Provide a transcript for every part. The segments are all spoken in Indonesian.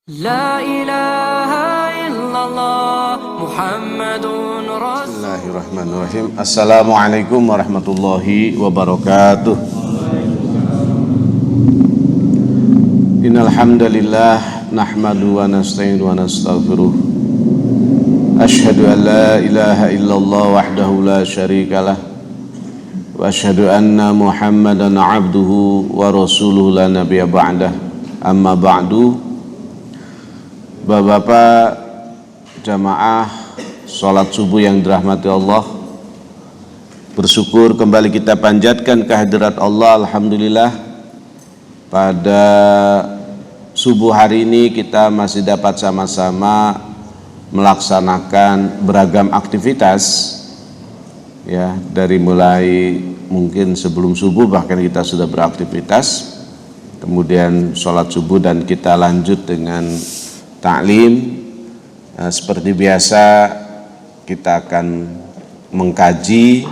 La ilaha illallah Muhammadun Rasul. Bismillahirrahmanirrahim. Assalamualaikum warahmatullahi wabarakatuh. Innal hamdalillah nahmadu wa nasta'inu wa nastaghfiruh. Asyhadu an la ilaha illallah wahdahu la syarikalah wa asyhadu anna Muhammadan abduhu wa rasuluhu la nabiyya ba'dah. Amma ba'du. Bapak-bapak jamaah sholat subuh yang dirahmati Allah, bersyukur kembali kita panjatkan kehadirat Allah. Alhamdulillah, pada subuh hari ini kita masih dapat sama-sama melaksanakan beragam aktivitas, ya, dari mulai mungkin sebelum subuh bahkan kita sudah beraktivitas, kemudian sholat subuh dan kita lanjut dengan taklim. Seperti biasa kita akan mengkaji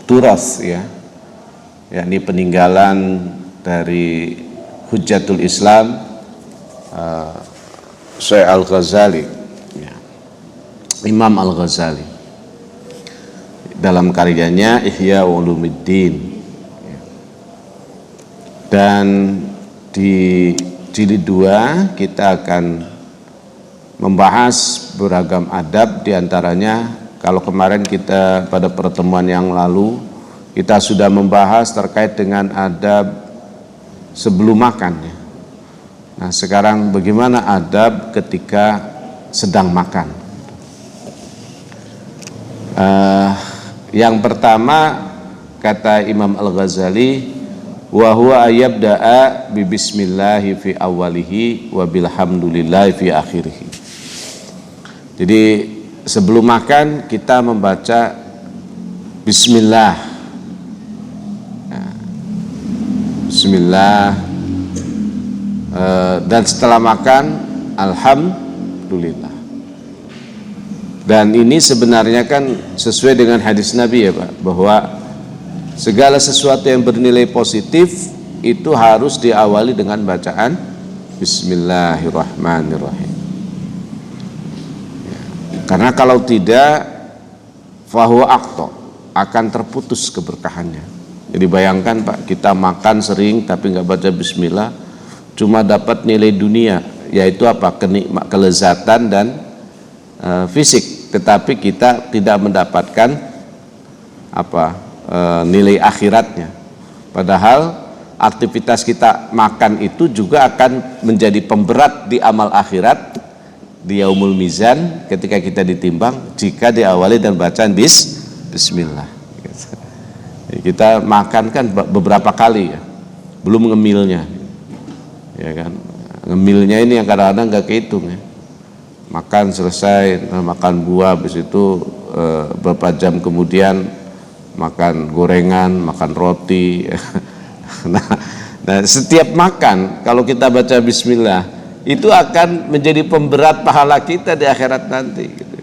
turas, ya, yakni peninggalan dari Hujjatul Islam Syekh Al-Ghazali, ya, Imam Al-Ghazali, dalam karyanya Ihya Ulumuddin, ya. Dan di jilid 2 kita akan membahas beragam adab, diantaranya kalau kemarin kita pada pertemuan yang lalu kita sudah membahas terkait dengan adab sebelum makan, ya. Nah, sekarang bagaimana adab ketika sedang makan? Yang pertama kata Imam Al-Ghazali, wa huwa ayyabda'a bi bismillahi fi awwalihi wa bilhamdulillahi fi akhirih. Jadi sebelum makan kita membaca bismillah, bismillah, dan setelah makan alhamdulillah. Dan ini sebenarnya kan sesuai dengan hadis Nabi, ya Pak, bahwa segala sesuatu yang bernilai positif itu harus diawali dengan bacaan bismillahirrahmanirrahim, ya. Karena kalau tidak, fahuwa aqta, akan terputus keberkahannya. Jadi bayangkan Pak, kita makan sering tapi nggak baca bismillah, cuma dapat nilai dunia, yaitu apa? Kelezatan dan fisik, tetapi kita tidak mendapatkan apa? Nilai akhiratnya. Padahal aktivitas kita makan itu juga akan menjadi pemberat di amal akhirat, di yaumul mizan, ketika kita ditimbang, jika diawali dan bacaan bismillah. Kita makan kan beberapa kali, ya, belum ngemilnya, ya kan. Ngemilnya ini yang kadang-kadang nggak kehitung, ya. Makan selesai, makan buah, habis itu beberapa jam kemudian makan gorengan, makan roti. Nah, setiap makan kalau kita baca bismillah itu akan menjadi pemberat pahala kita di akhirat nanti, gitu.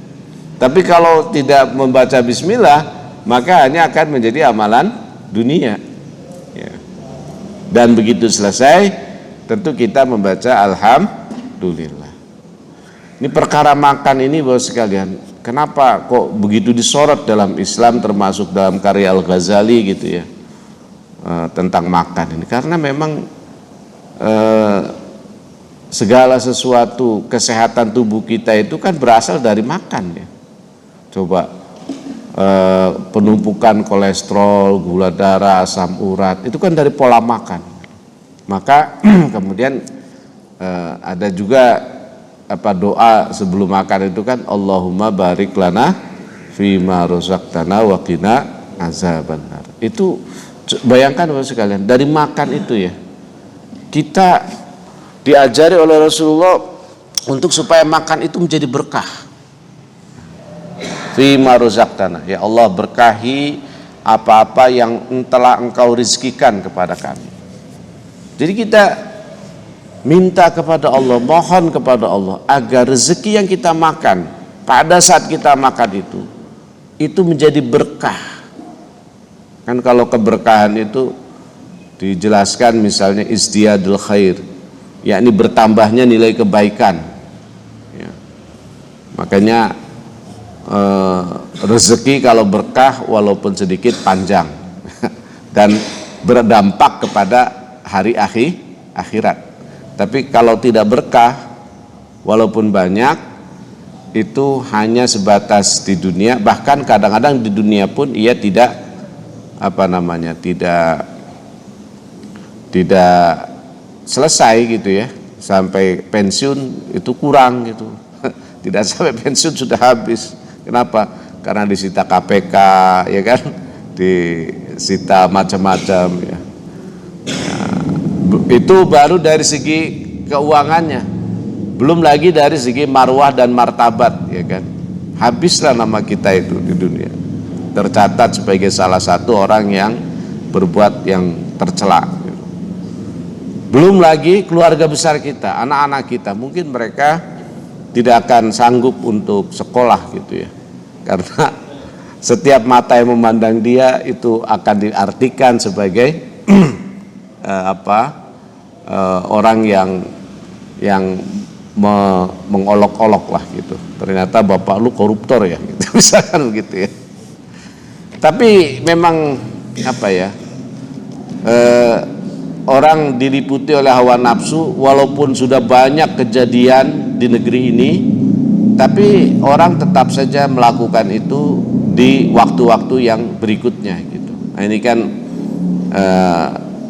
Tapi kalau tidak membaca bismillah, maka hanya akan menjadi amalan dunia, ya. Dan begitu selesai tentu kita membaca alhamdulillah. Ini perkara makan ini, Bapak sekalian, kenapa kok begitu disorot dalam Islam, termasuk dalam karya Al-Ghazali, gitu ya, tentang makan ini? Karena memang segala sesuatu kesehatan tubuh kita itu kan berasal dari makan, ya. Coba penumpukan kolesterol, gula darah, asam urat, itu kan dari pola makan. Maka kemudian ada juga doa sebelum makan itu kan, Allahumma barik lana fima razaqtana wa qina azabannar. Itu bayangkan Bapak sekalian, dari makan itu, ya, kita diajari oleh Rasulullah untuk supaya makan itu menjadi berkah. Fima razaqtana, ya Allah, berkahi apa-apa yang telah Engkau rizkikan kepada kami. Jadi kita minta kepada Allah, mohon kepada Allah agar rezeki yang kita makan pada saat kita makan itu menjadi berkah. Kan kalau keberkahan itu dijelaskan misalnya izdiyadul khair, yakni bertambahnya nilai kebaikan. Ya. Makanya rezeki kalau berkah walaupun sedikit panjang dan berdampak kepada hari akhirat. Tapi kalau tidak berkah walaupun banyak, itu hanya sebatas di dunia, bahkan kadang-kadang di dunia pun ia tidak tidak selesai gitu ya, sampai pensiun itu kurang gitu. Tidak sampai pensiun sudah habis. Kenapa? Karena disita KPK, ya kan, disita macam-macam ya. Itu baru dari segi keuangannya, belum lagi dari segi marwah dan martabat, ya kan. Habislah nama kita itu di dunia, tercatat sebagai salah satu orang yang berbuat yang tercela. Belum lagi keluarga besar kita, anak-anak kita, mungkin mereka tidak akan sanggup untuk sekolah gitu ya, karena setiap mata yang memandang dia itu akan diartikan sebagai orang yang mengolok-olok lah gitu. Ternyata bapak lu koruptor ya, gitu, misalkan begitu ya. Tapi memang orang diliputi oleh hawa nafsu, walaupun sudah banyak kejadian di negeri ini, tapi orang tetap saja melakukan itu di waktu-waktu yang berikutnya gitu. Nah, ini kan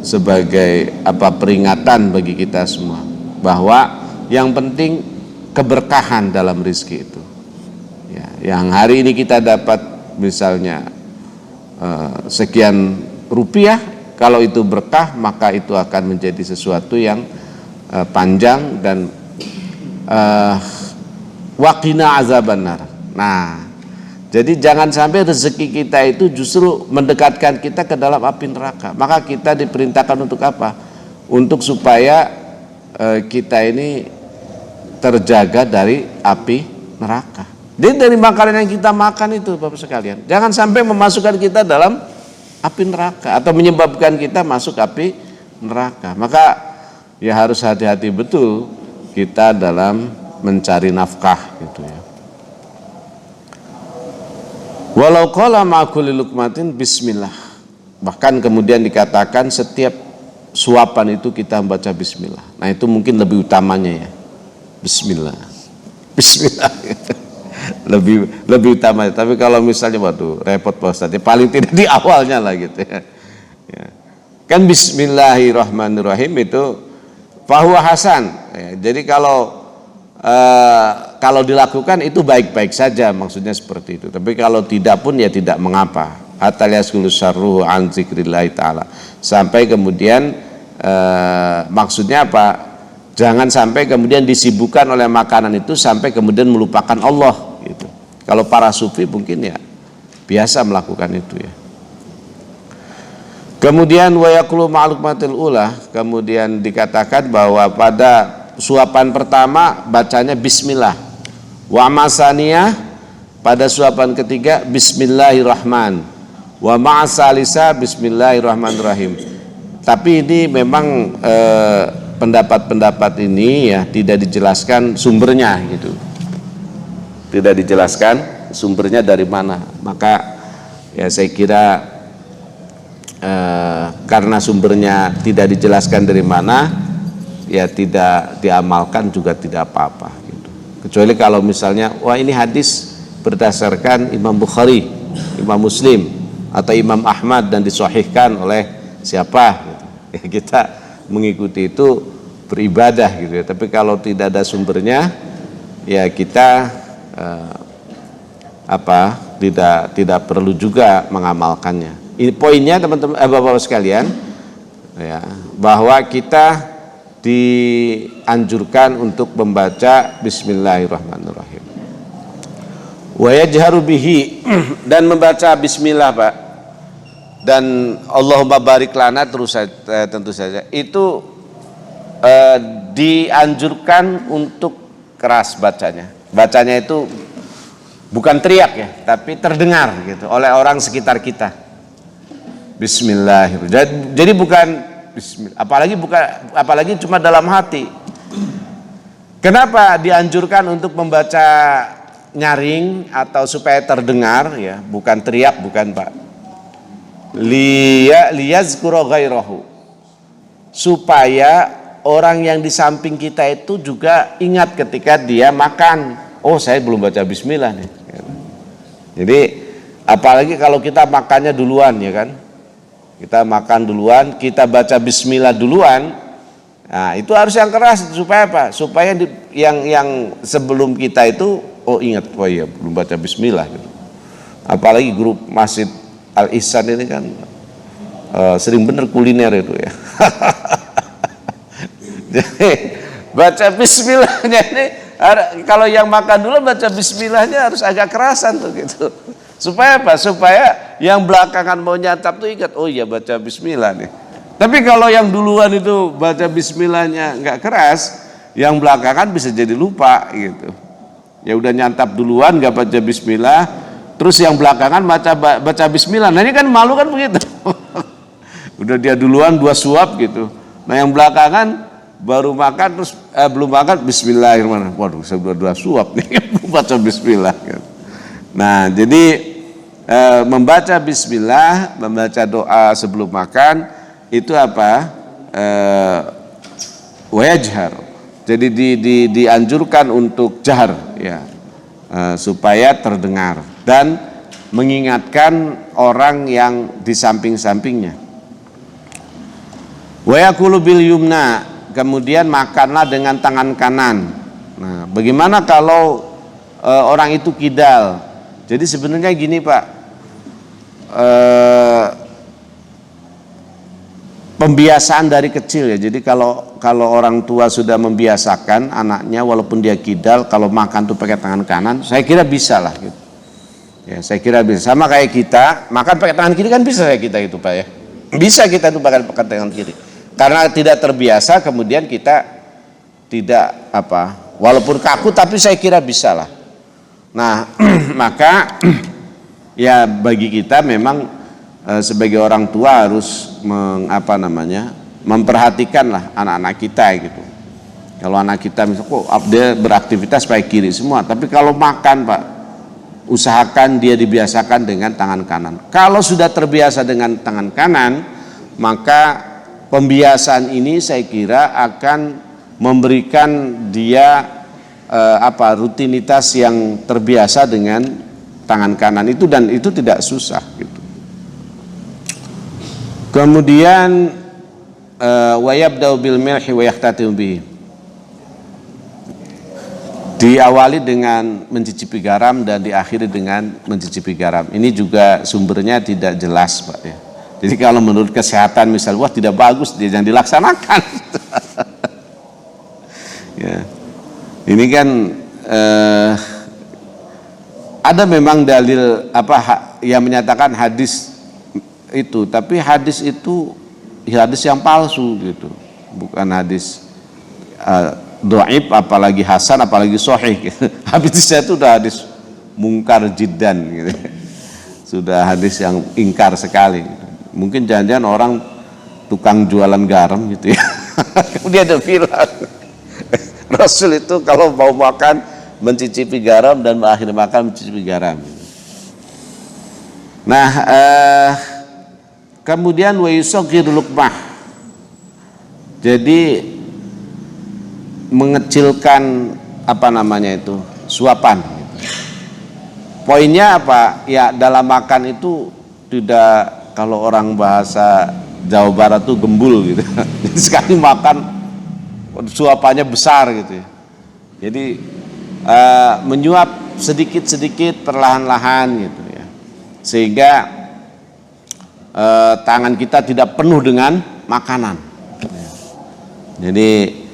sebagai peringatan bagi kita semua, bahwa yang penting keberkahan dalam rezeki itu. Ya, yang hari ini kita dapat misalnya sekian rupiah, kalau itu berkah maka itu akan menjadi sesuatu yang panjang dan waqina azabannar. Nah, jadi jangan sampai rezeki kita itu justru mendekatkan kita ke dalam api neraka. Maka kita diperintahkan untuk apa? Untuk supaya kita ini terjaga dari api neraka. Jadi dari makanan yang kita makan itu, Bapak sekalian, jangan sampai memasukkan kita dalam api neraka atau menyebabkan kita masuk api neraka. Maka ya harus hati-hati betul kita dalam mencari nafkah gitu ya. Walau qala ma kulli luqmatin bismillah. Bahkan kemudian dikatakan setiap suapan itu kita membaca bismillah. Nah, itu mungkin lebih utamanya ya. Bismillah. Bismillah. lebih utama. Tapi kalau misalnya waduh repot Pak Ustadz, paling tidak di awalnya lah gitu ya. Ya. Kan bismillahirrahmanirrahim itu fahuwa hasan ya, jadi kalau dilakukan itu baik-baik saja, maksudnya seperti itu. Tapi kalau tidak pun ya tidak mengapa. Hatta yaskulu syarruhu an zikrillahi ta'ala, sampai kemudian maksudnya apa? Jangan sampai kemudian disibukkan oleh makanan itu sampai kemudian melupakan Allah gitu. Kalau para sufi mungkin ya biasa melakukan itu ya. Kemudian wa yaqulu ma'lumatil ula, kemudian dikatakan bahwa pada suapan pertama bacanya bismillah. Wa masaniyah, pada suapan ketiga bismillahirrahman. Wa ma'asalisa bismillahirrahmanirrahim. Tapi ini memang pendapat-pendapat ini ya tidak dijelaskan sumbernya gitu. Tidak dijelaskan sumbernya dari mana. Maka ya saya kira karena sumbernya tidak dijelaskan dari mana, ya tidak diamalkan juga tidak apa-apa gitu. Kecuali kalau misalnya wah ini hadis berdasarkan Imam Bukhari, Imam Muslim atau Imam Ahmad dan disahihkan oleh siapa gitu. Ya kita mengikuti itu beribadah gitu ya. Tapi kalau tidak ada sumbernya ya kita tidak perlu juga mengamalkannya. Ini poinnya teman-teman Bapak-bapak sekalian ya, bahwa kita dianjurkan untuk membaca bismillahirrahmanirrahim. Wa yajharu bihi, dan membaca bismillah Pak, dan Allahumma barik lana terus tentu saja itu dianjurkan untuk keras bacanya. Bacanya itu bukan teriak ya, tapi terdengar gitu oleh orang sekitar kita. Bismillahirrahmanirrahim. Jadi bukan bismillah. Apalagi cuma dalam hati. Kenapa dianjurkan untuk membaca nyaring atau supaya terdengar ya, bukan teriak, bukan Pak. Liyazkura ghairahu. Supaya orang yang di samping kita itu juga ingat ketika dia makan. Oh, saya belum baca bismillah nih. Jadi apalagi kalau kita makannya duluan ya kan. Kita makan duluan, kita baca bismillah duluan. Nah, itu harus yang keras supaya apa? Supaya yang sebelum kita itu ingat, oh iya belum baca bismillah gitu. Apalagi grup Masjid Al Ihsan ini kan sering bener kuliner itu ya. Jadi baca bismillahnya ini kalau yang makan dulu baca bismillahnya harus agak kerasan tuh gitu. Supaya apa? Supaya yang belakangan mau nyantap tuh ingat, oh iya baca bismillah nih. Tapi kalau yang duluan itu baca bismillahnya nggak keras, yang belakangan bisa jadi lupa gitu. Ya udah nyantap duluan nggak baca bismillah, terus yang belakangan baca bismillah. Nah ini kan malu kan begitu. Udah dia duluan 2 suap gitu. Nah yang belakangan baru makan terus belum makan bismillahirrahmanirrahim. Waduh, saya udah 2 suap nih baca bismillah gitu. Nah jadi membaca bismillah, membaca doa sebelum makan itu apa? Wajhar. Jadi dianjurkan untuk jahar ya, supaya terdengar dan mengingatkan orang yang di samping-sampingnya. Wa yakulu bil yumna, kemudian makanlah dengan tangan kanan. Nah, bagaimana kalau orang itu kidal? Jadi sebenarnya gini Pak, pembiasaan dari kecil ya. Jadi kalau orang tua sudah membiasakan anaknya walaupun dia kidal kalau makan tuh pakai tangan kanan, saya kira bisa lah gitu. Ya, saya kira bisa. Sama kayak kita makan pakai tangan kiri kan bisa ya kita itu Pak ya. Bisa kita tuh pakai tangan kiri. Karena tidak terbiasa kemudian kita tidak walaupun kaku tapi saya kira bisa lah. Nah, maka ya bagi kita memang sebagai orang tua harus memperhatikanlah anak-anak kita gitu. Kalau anak kita misalnya dia beraktivitas pakai kiri semua, tapi kalau makan Pak, usahakan dia dibiasakan dengan tangan kanan. Kalau sudah terbiasa dengan tangan kanan, maka pembiasaan ini saya kira akan memberikan dia rutinitas yang terbiasa dengan tangan kanan itu, dan itu tidak susah gitu. Kemudian wa yabda'u bil milhi wa yahtatimu bihi. Diawali dengan mencicipi garam dan diakhiri dengan mencicipi garam. Ini juga sumbernya tidak jelas Pak ya. Jadi kalau menurut kesehatan misal wah tidak bagus, dia jangan dilaksanakan. Ya. Ini kan ada memang dalil yang menyatakan hadis itu, tapi hadis itu hadis yang palsu gitu, bukan hadis dhaif, apalagi hasan, apalagi sahih gitu. Hadisnya itu udah hadis mungkar jiddan gitu. Sudah hadis yang ingkar sekali gitu. Mungkin jangan-jangan orang tukang jualan garam gitu ya. Kemudian dia bilang Rasul itu kalau mau makan mencicipi garam dan akhir makan mencicipi garam. Nah, kemudian wa yusaghir luqmah. Jadi mengecilkan suapan. Poinnya apa? Ya dalam makan itu tidak, kalau orang bahasa Jawa Barat tuh gembul gitu. Jadi sekali makan suapannya besar gitu ya. Jadi menyuap sedikit-sedikit perlahan-lahan gitu ya. Sehingga tangan kita tidak penuh dengan makanan. Jadi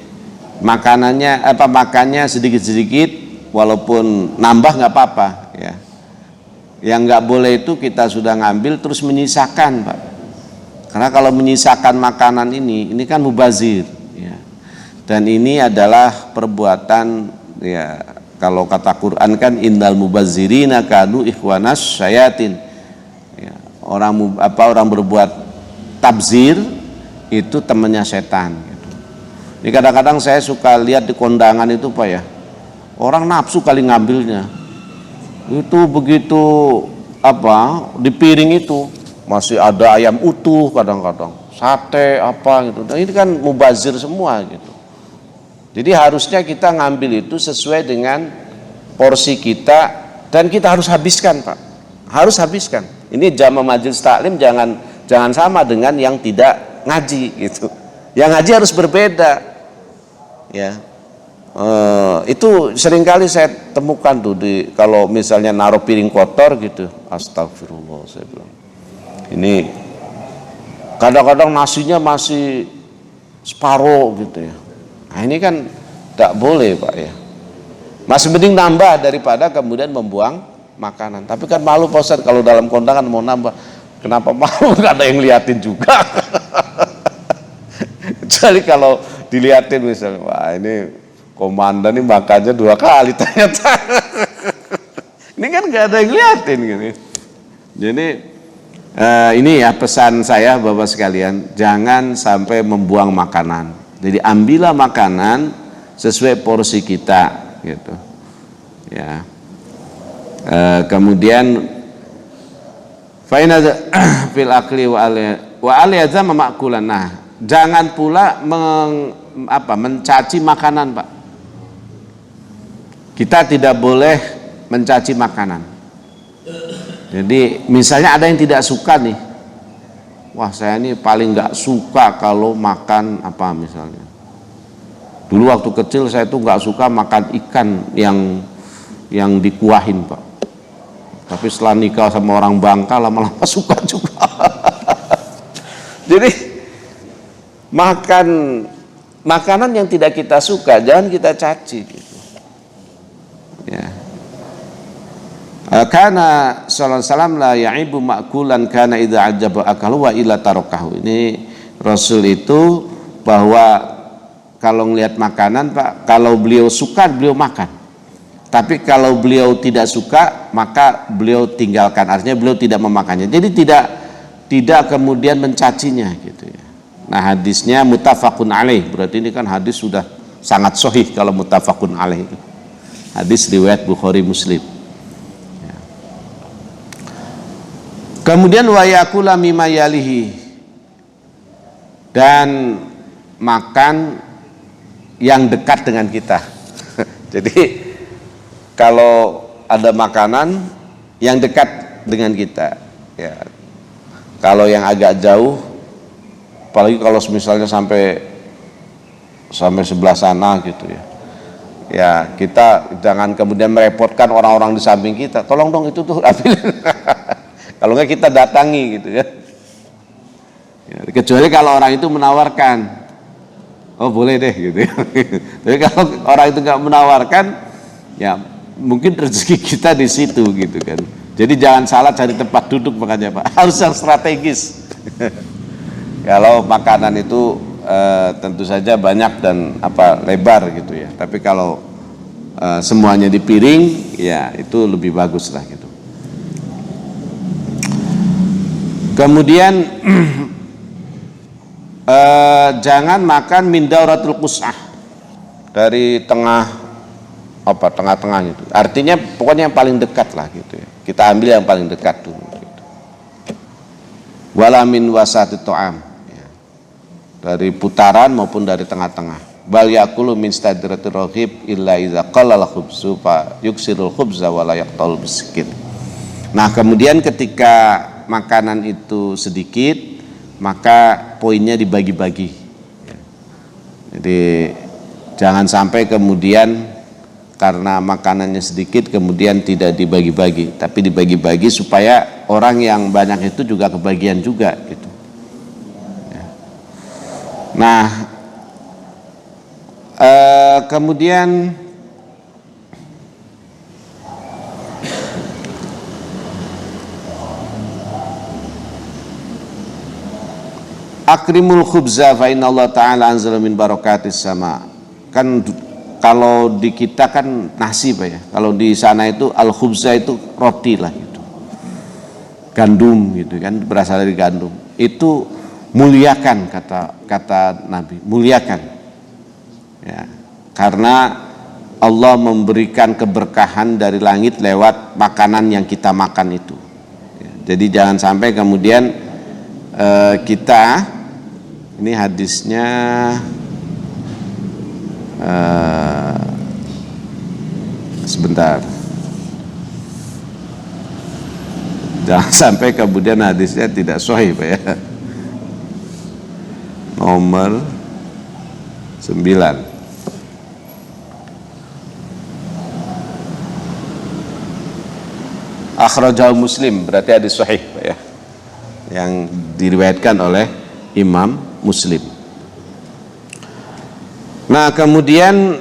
makannya sedikit-sedikit, walaupun nambah nggak apa-apa ya. Yang nggak boleh itu kita sudah ngambil terus menyisakan Pak. Karena kalau menyisakan makanan ini kan mubazir ya. Dan ini adalah perbuatan ya, kalau kata Quran kan innal mubazzirina kanu ikhwanas syayatin. Ya, orang berbuat tabzir itu temannya setan gitu. Ini kadang-kadang saya suka lihat di kondangan itu Pak ya, orang nafsu kali ngambilnya. Itu begitu di piring itu masih ada ayam utuh, kadang-kadang sate apa gitu. Dan ini kan mubazir semua gitu. Jadi harusnya kita ngambil itu sesuai dengan porsi kita dan kita harus habiskan Pak. Harus habiskan. Ini jamaah majelis taklim jangan sama dengan yang tidak ngaji gitu. Yang ngaji harus berbeda. Ya. Itu seringkali saya temukan tuh kalau misalnya naruh piring kotor gitu, astagfirullah saya bilang. Ini kadang-kadang nasinya masih separuh gitu ya. Nah ini kan tidak boleh Pak ya. Masih mending nambah daripada kemudian membuang makanan. Tapi kan malu Pak Ustadz kalau dalam kondangan mau nambah. Kenapa malu? Gak ada yang liatin juga. Kecuali kalau diliatin misalnya, wah ini komandan ini makannya 2 kali ternyata. Ini kan gak ada yang liatin gitu. Jadi ini ya pesan saya Bapak sekalian, jangan sampai membuang makanan. Jadi ambillah makanan sesuai porsi kita gitu. Ya. Kemudian faina fil akli wa aliyazam ma'kulan. Nah, jangan pula mencaci makanan, Pak. Kita tidak boleh mencaci makanan. Jadi misalnya ada yang tidak suka nih, wah saya ini paling nggak suka kalau makan apa misalnya. Dulu waktu kecil saya tuh nggak suka makan ikan yang dikuahin Pak. Tapi setelah nikah sama orang Bangka lama-lama suka juga. Jadi makanan yang tidak kita suka jangan kita caci gitu. Ya. Karena sallallahu alaihi wasallam la ya'ibu ma'kulan kana idza ajaba akalu wa illa tarakahu. Ini Rasul itu bahwa kalau ngelihat makanan Pak, kalau beliau suka beliau makan. Tapi kalau beliau tidak suka maka beliau tinggalkan. Artinya beliau tidak memakannya. Jadi tidak kemudian mencacinya gitu ya. Nah, hadisnya muttafaqun alaih. Berarti ini kan hadis sudah sangat sahih kalau muttafaqun alaih. Hadis riwayat Bukhari Muslim. Kemudian wa yakula mimma yalihi, dan makan yang dekat dengan kita. Jadi kalau ada makanan yang dekat dengan kita, ya. Kalau yang agak jauh, apalagi kalau misalnya sampai sebelah sana gitu ya. Ya, kita jangan kemudian merepotkan orang-orang di samping kita. Tolong dong itu tuh ambil. Kalau enggak kita datangi gitu ya. Kecuali kalau orang itu menawarkan, oh boleh deh gitu ya. Tapi kalau orang itu enggak menawarkan, ya mungkin rezeki kita di situ gitu kan. Jadi jangan salah cari tempat duduk makanya Pak. Harus yang strategis. Kalau makanan itu tentu saja banyak dan lebar gitu ya. Tapi kalau semuanya di piring, ya itu lebih bagus lah gitu. Kemudian jangan makan min dauratul qus'ah, dari tengah-tengah gitu. Artinya pokoknya yang paling dekat lah gitu ya. Kita ambil yang paling dekat dulu gitu. Wala min wasatit ta'am, ya. Dari putaran maupun dari tengah-tengah. Bal yakulu min stadratir raghib illa idza qallal khubzu fa yuksirul khubza wa la yaqtal miskin. Nah, kemudian ketika makanan itu sedikit, maka poinnya dibagi-bagi. Jadi jangan sampai kemudian karena makanannya sedikit kemudian tidak dibagi-bagi, tapi dibagi-bagi supaya orang yang banyak itu juga kebagian juga gitu. Nah, kemudian akrimul khubza fa inna Allah ta'ala anzala min barakatis sama. Kan kalau di kita kan nasi Pak ya. Kalau di sana itu al khubza itu roti lah gitu. Gandum gitu kan, berasal dari gandum. Itu muliakan, kata Nabi, muliakan. Ya, karena Allah memberikan keberkahan dari langit lewat makanan yang kita makan itu. Ya, jadi jangan sampai kemudian kita, ini hadisnya sebentar, jangan sampai kemudian hadisnya tidak sahih Pak ya. Nomor 9. Akhrajahu Muslim, berarti hadis sahih Pak ya, yang diriwayatkan oleh Imam Muslim. Nah kemudian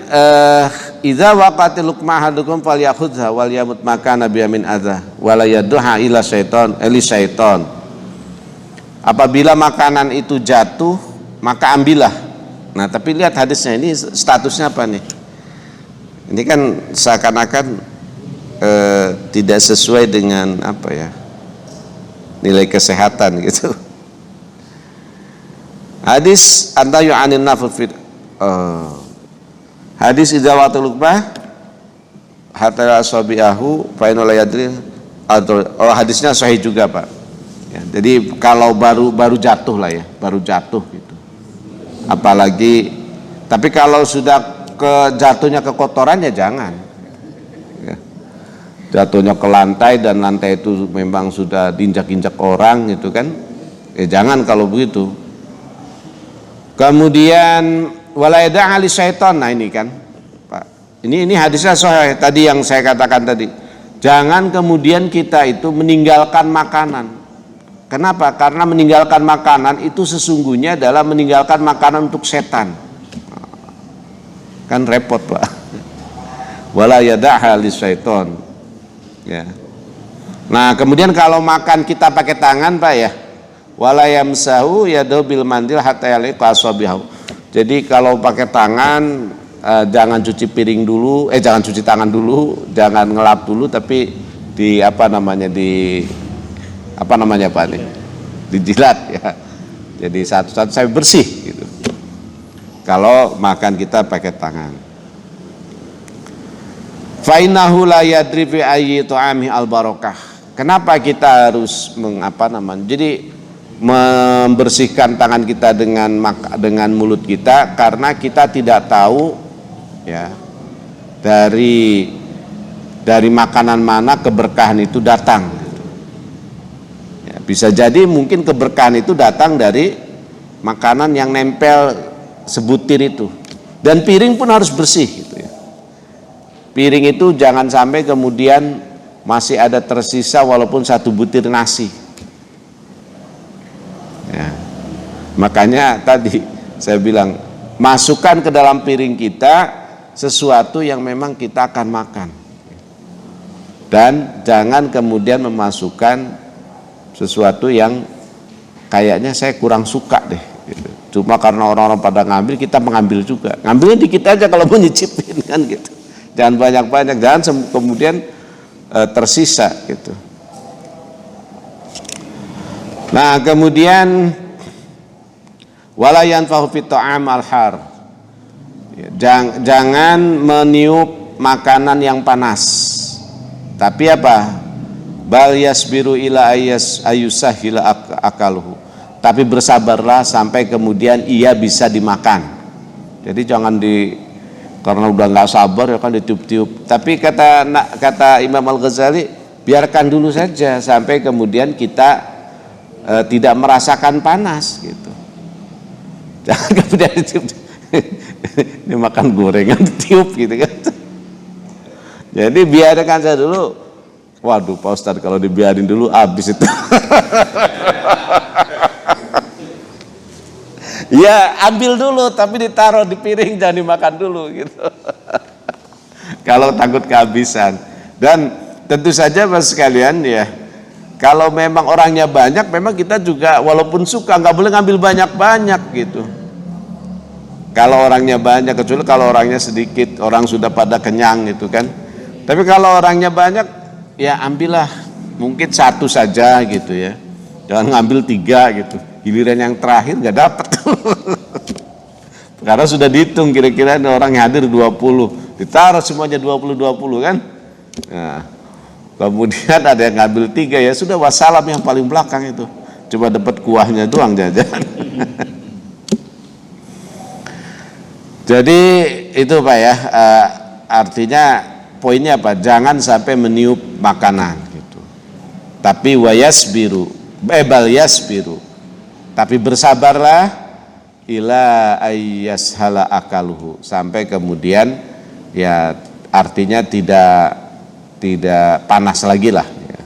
idza waqatil luqmah ahadukum falyakhudha wal yamut makana bi min adza wala yadha ila syaiton syaiton. Apabila makanan itu jatuh maka ambillah. Nah tapi lihat hadisnya ini statusnya apa nih? Ini kan seakan-akan tidak sesuai dengan apa ya, nilai kesehatan gitu. Hadis anta yu'anin nafud fit hadis idza waqatil luqmah hatta asabiahu fa inna la yadri. Hadisnya sahih juga Pak ya, jadi kalau baru jatuh lah ya, baru jatuh gitu, apalagi tapi kalau sudah jatuhnya ke kotoran ya jangan ya. Jatuhnya ke lantai dan lantai itu memang sudah diinjak-injak orang gitu kan ya jangan kalau begitu. Kemudian walaida ali syaiton. Nah ini kan Pak, ini hadisnya sahih tadi yang saya katakan tadi, jangan kemudian kita itu meninggalkan makanan. Kenapa? Karena meninggalkan makanan itu sesungguhnya adalah meninggalkan makanan untuk setan. Kan repot Pak. Wala yada'a li syaiton. Ya. Nah, kemudian kalau makan kita pakai tangan Pak ya. Wala yamsahu yadu bil mandil hatta yaliqa asabihu. Jadi kalau pakai tangan jangan cuci piring dulu, jangan cuci tangan dulu, jangan ngelap dulu, tapi Pak nih, dijilat ya. Jadi satu-satu saya bersih gitu. Kalau makan kita pakai tangan. Fa innahu la yadri fi ayyi tu'ami al barakah. Kenapa kita harus jadi membersihkan tangan kita dengan mulut kita? Karena kita tidak tahu ya dari makanan mana keberkahan itu datang. Ya, bisa jadi mungkin keberkahan itu datang dari makanan yang nempel sebutir itu. Dan piring pun harus bersih gitu ya. Piring itu jangan sampai kemudian masih ada tersisa walaupun satu butir nasi. Ya. Makanya tadi saya bilang masukkan ke dalam piring kita sesuatu yang memang kita akan makan, dan jangan kemudian memasukkan sesuatu yang kayaknya saya kurang suka deh gitu. Cuma karena orang-orang pada ngambil kita mengambil juga, ngambilnya dikit aja kalau mau nyicipin kan gitu, jangan banyak-banyak, jangan kemudian tersisa gitu. Nah kemudian wala yanfahu fit ta'am al-har, jangan meniup makanan yang panas, tapi apa, bal yasbiru ila ayusahila akaluhu, tapi bersabarlah sampai kemudian ia bisa dimakan. Jadi jangan karena udah nggak sabar ya kan ditiup-tiup. Tapi kata Imam Al-Ghazali, biarkan dulu saja sampai kemudian kita tidak merasakan panas gitu. Jangan kemudian ditiup. Ini makan gorengan ditiup gitu kan. Jadi biarkan saja dulu. Waduh Pak Ustadz, kalau dibiarin dulu habis itu. Ya ambil dulu tapi ditaruh di piring, jangan dimakan dulu gitu. Kalau takut kehabisan. Dan tentu saja Mas sekalian ya, kalau memang orangnya banyak, memang kita juga walaupun suka nggak boleh ngambil banyak-banyak gitu. Kalau orangnya banyak, kecuali kalau orangnya sedikit, orang sudah pada kenyang gitu kan. Tapi kalau orangnya banyak, ya ambillah mungkin satu saja gitu ya. Jangan ngambil 3 gitu. giliran yang terakhir nggak dapat. Karena sudah dihitung kira-kira orang yang hadir 20, ditaruh semuanya 20-20 kan. Nah, kemudian ada yang ngambil 3, ya sudah wassalam yang paling belakang itu, cuma dapat kuahnya doang jajan. Jadi itu Pak ya, artinya poinnya apa? Jangan sampai meniup makanan gitu. Tapi bal yasbiru. Tapi bersabarlah ila ayyashala akaluhu, sampai kemudian ya artinya tidak panas lagi lah ya.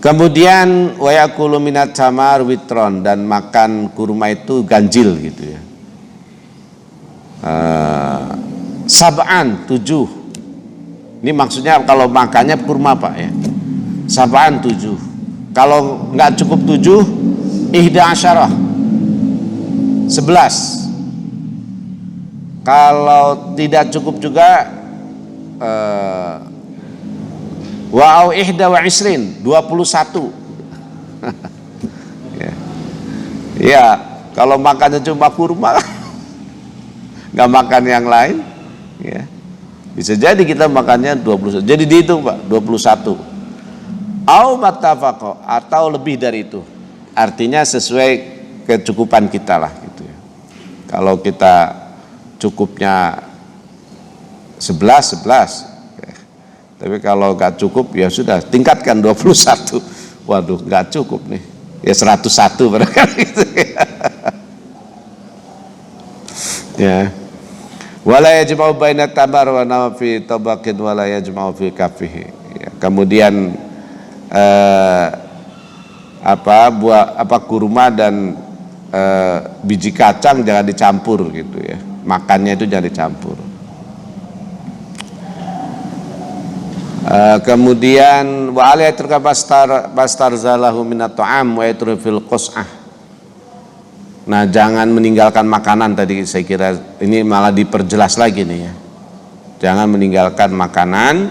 Kemudian wa yakulu minat tamar witron, dan makan kurma itu ganjil gitu ya. Sab'an 7. Ini maksudnya kalau makannya kurma Pak ya. Sab'an 7. Kalau nggak cukup 7, ihda asyarah 11. Kalau tidak cukup juga wa'au ihda wa isrin 21. Ya, kalau makannya cuma kurma, nggak makan yang lain, ya bisa jadi kita makannya 21. Jadi dihitung Pak, 21. Au matafaqo, atau lebih dari itu. Artinya sesuai kecukupan kita lah gitu ya. Kalau kita cukupnya 11 ya. Tapi kalau nggak cukup ya sudah tingkatkan 21. Waduh, nggak cukup nih, ya 101 barangkali gitu ya. Wala yajma'u baina tamar wa nawafi tabaqin wala yajma'u fi kafihi ya. Kemudian kurma dan biji kacang jangan dicampur gitu ya, makannya itu jangan dicampur. Kemudian wa alayyaturka bastarzalahu minat ta'am wa yatrufil qus'ah. Nah, jangan meninggalkan makanan, tadi saya kira ini malah diperjelas lagi nih ya. Jangan meninggalkan makanan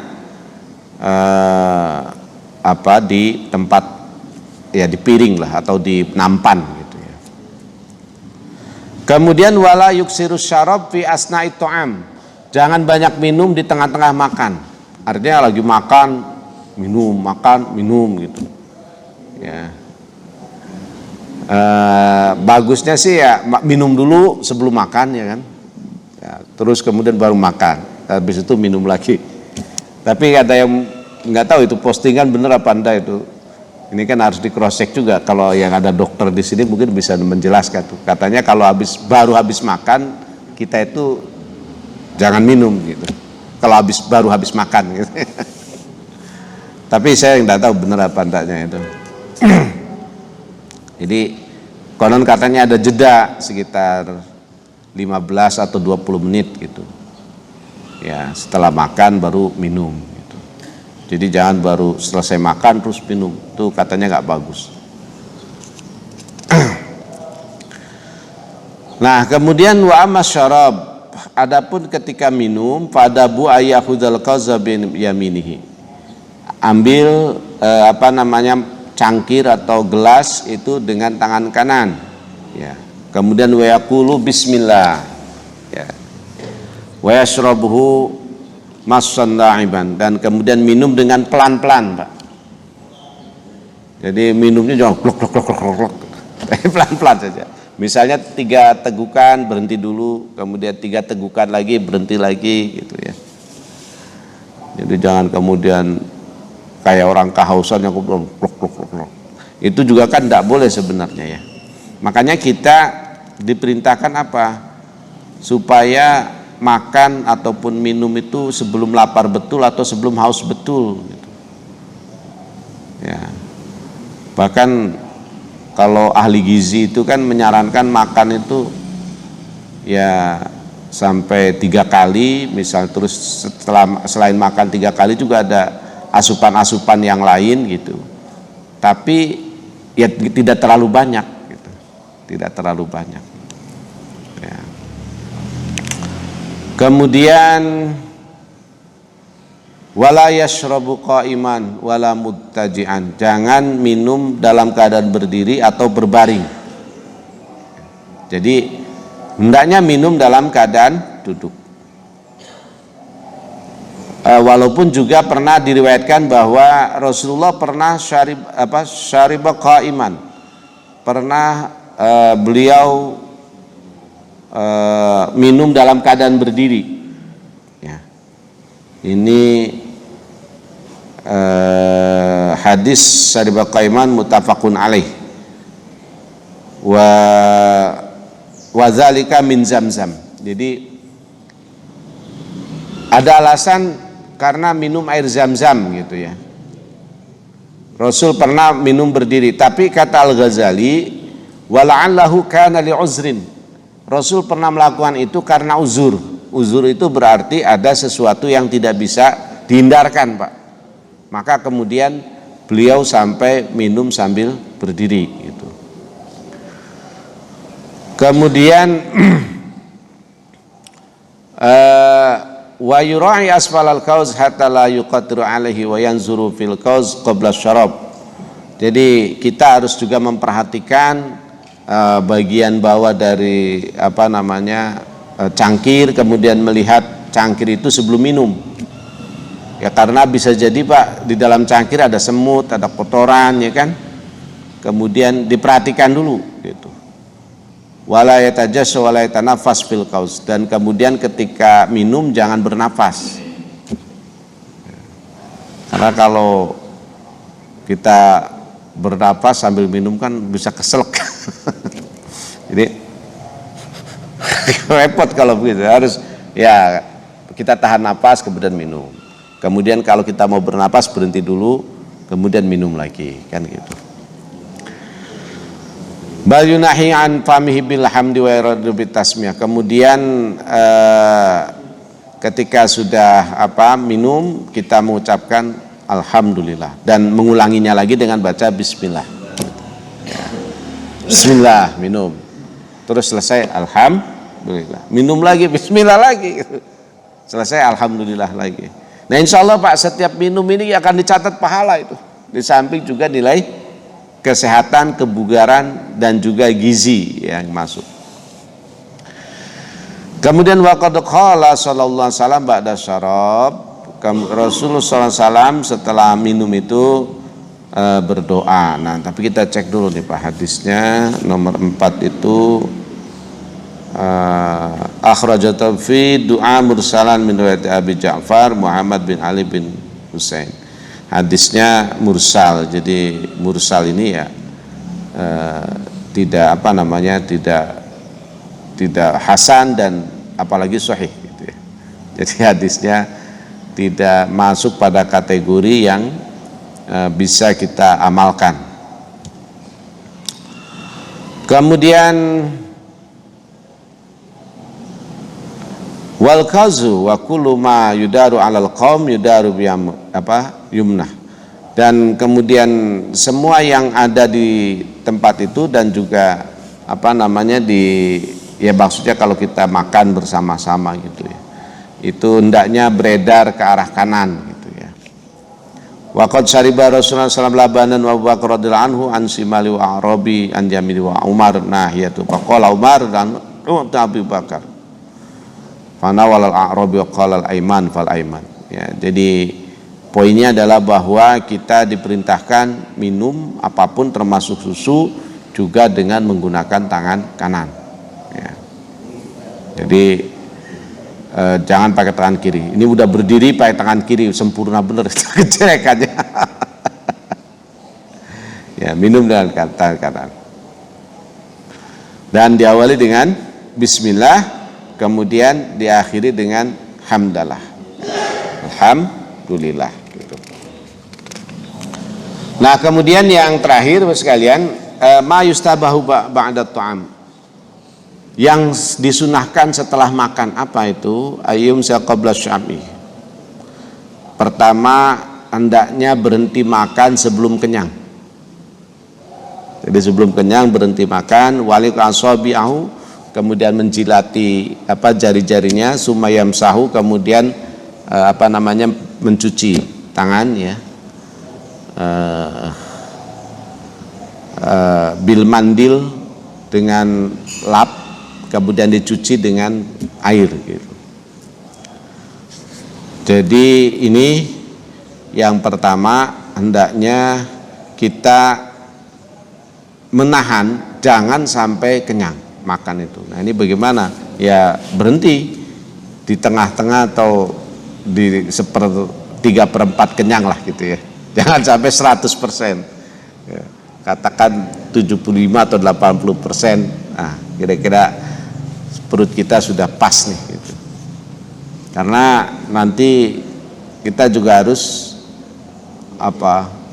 di tempat ya, di piring lah atau di nampan gitu ya. Kemudian wala yuksirus syarab fi asna'it ta'am. Jangan banyak minum di tengah-tengah makan. Artinya lagi makan minum gitu. Ya. Bagusnya sih ya minum dulu sebelum makan ya kan. Ya, terus kemudian baru makan. Habis itu minum lagi. Tapi ada yang nggak tahu itu postingan bener apa enggak itu. Ini kan harus di cross check juga. Kalau yang ada dokter di sini mungkin bisa menjelaskan tuh. Katanya kalau baru habis makan kita itu jangan minum gitu. Kalau baru habis makan gitu. Tapi saya nggak tahu bener apa enggaknya itu. Jadi konon katanya ada jeda sekitar 15 atau 20 menit gitu. Ya, setelah makan baru minum gitu. Jadi jangan baru selesai makan terus minum. Itu katanya nggak bagus. Nah, kemudian wa amma syarab. Adapun ketika minum, fadabu ayyahudal qaza bin yaminihi. Ambil cangkir atau gelas itu dengan tangan kanan ya. Kemudian wa yaqulu bismillah ya. Wa yashrabuhu massan la'iban, dan kemudian minum dengan pelan-pelan Pak. Jadi minumnya jangan klok. Pelan-pelan saja. Misalnya 3 tegukan berhenti dulu, kemudian 3 tegukan lagi berhenti lagi gitu ya. Jadi jangan kemudian kayak orang kehausan yang klok. Itu juga kan tidak boleh sebenarnya ya. Makanya kita diperintahkan apa? Supaya makan ataupun minum itu sebelum lapar betul atau sebelum haus betul gitu. Ya. Bahkan kalau ahli gizi itu kan menyarankan makan itu ya sampai 3 kali, misal terus selain makan 3 kali juga ada asupan-asupan yang lain gitu. Tapi ya tidak terlalu banyak gitu. Tidak terlalu banyak. Ya. Kemudian Wala yashrabu qa'iman wala muttaji'an. Jangan minum dalam keadaan berdiri atau berbaring. Jadi hendaknya minum dalam keadaan duduk. Walaupun juga pernah diriwayatkan bahwa Rasulullah pernah syariba qa'iman. Pernah beliau minum dalam keadaan berdiri. Ya. Ini hadis syariba qa'iman muttafaqun alaih. Wa zalika min Zamzam. Jadi ada alasan karena minum air Zam-Zam gitu ya. Rasul pernah minum berdiri, tapi kata Al-Ghazali wala'allahu kana li'uzrin. Rasul pernah melakukan itu karena uzur. Uzur itu berarti ada sesuatu yang tidak bisa dihindarkan, Pak. Maka kemudian beliau sampai minum sambil berdiri gitu. Kemudian wa yura'i asfalal kauz hatta la yuqaddiru alaihi wa yanzuru fil kauz qabla syarab. Jadi kita harus juga memperhatikan bagian bawah dari cangkir, kemudian melihat cangkir itu sebelum minum. Ya karena bisa jadi Pak di dalam cangkir ada semut, ada kotoran ya kan. Kemudian diperhatikan dulu gitu. Wala yatajassu wala yatanafas fil qaus, dan kemudian ketika minum jangan bernafas. Karena kalau kita bernafas sambil minum kan bisa keselak. Jadi repot kalau begitu. Harus ya kita tahan napas kemudian minum. Kemudian kalau kita mau bernapas berhenti dulu kemudian minum lagi, kan gitu. Bal yunahi an famihi bil hamdi wa iradu bit tasmiyah. Kemudian ketika sudah minum kita mengucapkan alhamdulillah dan mengulanginya lagi dengan baca bismillah. Ya. Bismillah, minum. Terus selesai alhamdulillah. Minum lagi bismillah lagi. Selesai alhamdulillah lagi. Nah, insya Allah Pak, setiap minum ini akan dicatat pahala itu. Di samping juga nilai kesehatan, kebugaran dan juga gizi yang masuk. Kemudian waqad qala sallallahu alaihi wasallam ba'da syarab, Rasulullah sallallahu alaihi wasallam setelah minum itu berdoa. Nah, tapi kita cek dulu nih Pak hadisnya nomor 4 itu akhrajatu fi du'a mursalan min riwayat Abi Ja'far Muhammad bin Ali bin Husain. Hadisnya mursal, jadi mursal ini ya tidak tidak hasan dan apalagi sahih gitu ya. Jadi hadisnya tidak masuk pada kategori yang bisa kita amalkan. Kemudian wal kazu wa kullu ma yudaru alal qaum yudaru biyam yumnah. Dan kemudian semua yang ada di tempat itu dan juga maksudnya kalau kita makan bersama-sama gitu ya, itu hendaknya beredar ke arah kanan gitu ya. Wa qad syariba Rasulullah sallallahu alaihi wasallam labanan wa Abu Bakar radhiyallahu anhu an simali wa arabi an jamili wa Umar nahiyatu faqala Umar dan Abu Bakar fanawal al-a'rabi wa qala al-aiman fal aiman. Ya, jadi poinnya adalah bahwa kita diperintahkan minum apapun termasuk susu juga dengan menggunakan tangan kanan. Ya. Jadi jangan pakai tangan kiri. Ini udah berdiri pakai tangan kiri sempurna bener kejelekannya. Ya, minum dengan tangan kanan. Dan diawali dengan bismillah, kemudian diakhiri dengan hamdalah. Alhamdulillah gitu. Nah, kemudian yang terakhir sekalian, ma yustabahu ba'da ta'am. Yang disunahkan setelah makan apa itu? Ayyum qabla syami. Pertama, hendaknya berhenti makan sebelum kenyang. Jadi sebelum kenyang berhenti makan, waliq asabi'ahu, kemudian menjilati jari-jarinya, sumayam sahu, kemudian mencuci tangan ya, bil mandil dengan lap, kemudian dicuci dengan air gitu. Jadi ini yang pertama, hendaknya kita menahan jangan sampai kenyang makan itu. Nah ini bagaimana? Ya berhenti di tengah-tengah atau di 3/4 kenyang lah gitu ya. Jangan sampai 100%. Ya, katakan 75 atau 80%. Nah, kira-kira perut kita sudah pas nih gitu. Karena nanti kita juga harus